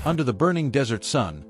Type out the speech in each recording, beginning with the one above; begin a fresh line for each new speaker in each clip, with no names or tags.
Under the burning desert sun,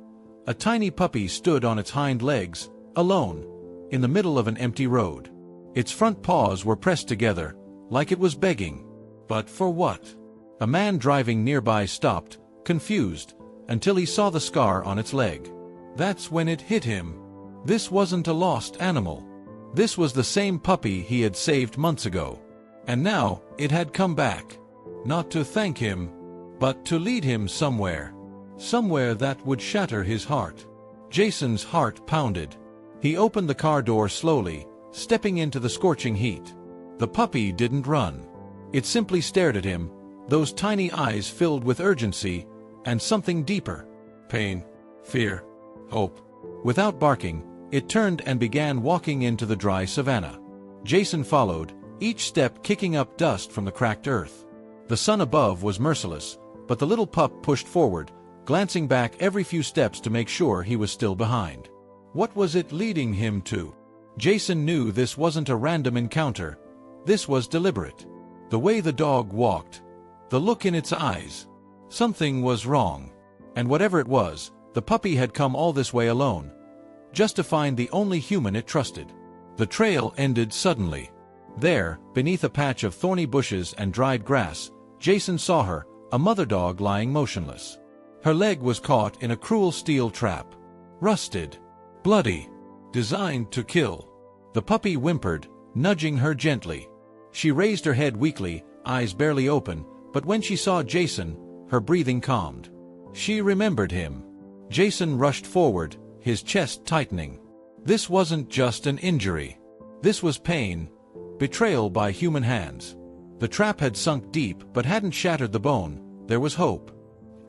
a tiny puppy stood on its hind legs, alone, in the middle of an empty road. Its front paws were pressed together, like it was begging. But for what? A man driving nearby stopped, confused, until he saw the scar on its leg. That's when it hit him. This wasn't a lost animal. This was the same puppy he had saved months ago. And now, it had come back. Not to thank him, but to lead him somewhere. Somewhere that would shatter his heart. Jason's heart pounded. He opened the car door slowly, stepping into the scorching heat. The puppy didn't run. It simply stared at him, those tiny eyes filled with urgency and something deeper. Pain, fear, hope. Without barking, it turned and began walking into the dry savanna. Jason followed, each step kicking up dust from the cracked earth. The sun above was merciless, but the little pup pushed forward, glancing back every few steps to make sure he was still behind. What was it leading him to? Jason knew this wasn't a random encounter. This was deliberate. The way the dog walked, the look in its eyes. Something was wrong. And whatever it was, the puppy had come all this way alone, just to find the only human it trusted. The trail ended suddenly. There, beneath a patch of thorny bushes and dried grass, Jason saw her, a mother dog lying motionless. Her leg was caught in a cruel steel trap. Rusted. Bloody. Designed to kill. The puppy whimpered, nudging her gently. She raised her head weakly, eyes barely open, but when she saw Jason, her breathing calmed. She remembered him. Jason rushed forward, his chest tightening. This wasn't just an injury. This was pain. Betrayal by human hands. The trap had sunk deep but hadn't shattered the bone. There was hope.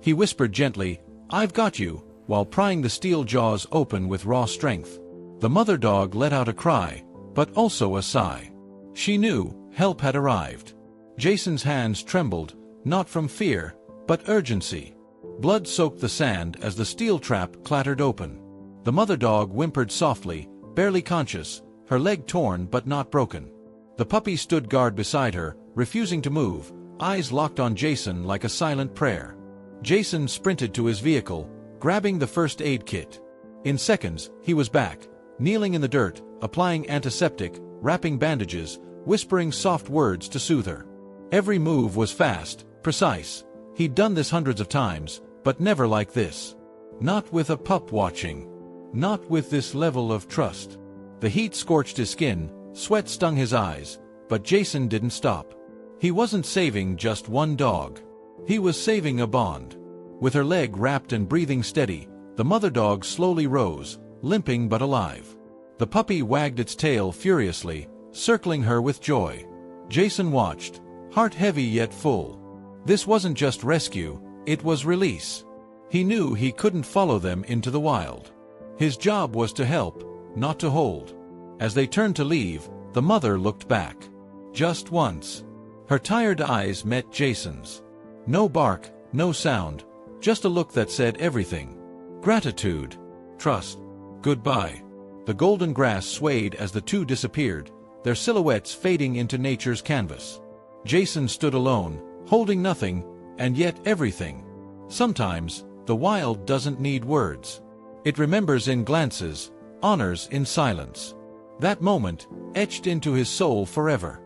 He whispered gently, "I've got you," while prying the steel jaws open with raw strength. The mother dog let out a cry, but also a sigh. She knew help had arrived. Jason's hands trembled, not from fear, but urgency. Blood soaked the sand as the steel trap clattered open. The mother dog whimpered softly, barely conscious, her leg torn but not broken. The puppy stood guard beside her, refusing to move, eyes locked on Jason like a silent prayer. Jason sprinted to his vehicle, grabbing the first aid kit. In seconds, he was back, kneeling in the dirt, applying antiseptic, wrapping bandages, whispering soft words to soothe her. Every move was fast, precise. He'd done this hundreds of times, but never like this. Not with a pup watching. Not with this level of trust. The heat scorched his skin, sweat stung his eyes, but Jason didn't stop. He wasn't saving just one dog. He was saving a bond. With her leg wrapped and breathing steady, the mother dog slowly rose, limping but alive. The puppy wagged its tail furiously, circling her with joy. Jason watched, heart heavy yet full. This wasn't just rescue, it was release. He knew he couldn't follow them into the wild. His job was to help, not to hold. As they turned to leave, the mother looked back. Just once. Her tired eyes met Jason's. No bark, no sound, just a look that said everything. Gratitude. Trust. Goodbye. The golden grass swayed as the two disappeared, their silhouettes fading into nature's canvas. Jason stood alone, holding nothing, and yet everything. Sometimes, the wild doesn't need words. It remembers in glances, honors in silence. That moment, etched into his soul forever.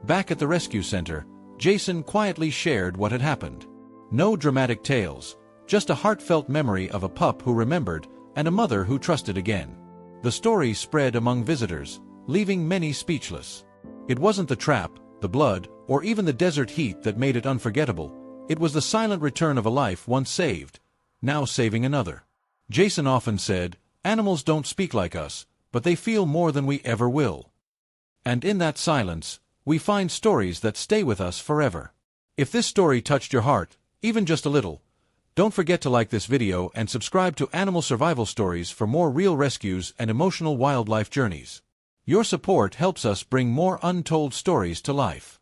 Back at the rescue center, Jason quietly shared what had happened. No dramatic tales, just a heartfelt memory of a pup who remembered and a mother who trusted again. The story spread among visitors, leaving many speechless. It wasn't the trap, the blood, or even the desert heat that made it unforgettable. It was the silent return of a life once saved, now saving another. Jason often said, "Animals don't speak like us, but they feel more than we ever will." And in that silence, we find stories that stay with us forever. If this story touched your heart, even just a little, don't forget to like this video and subscribe to Animal Survival Stories for more real rescues and emotional wildlife journeys. Your support helps us bring more untold stories to life.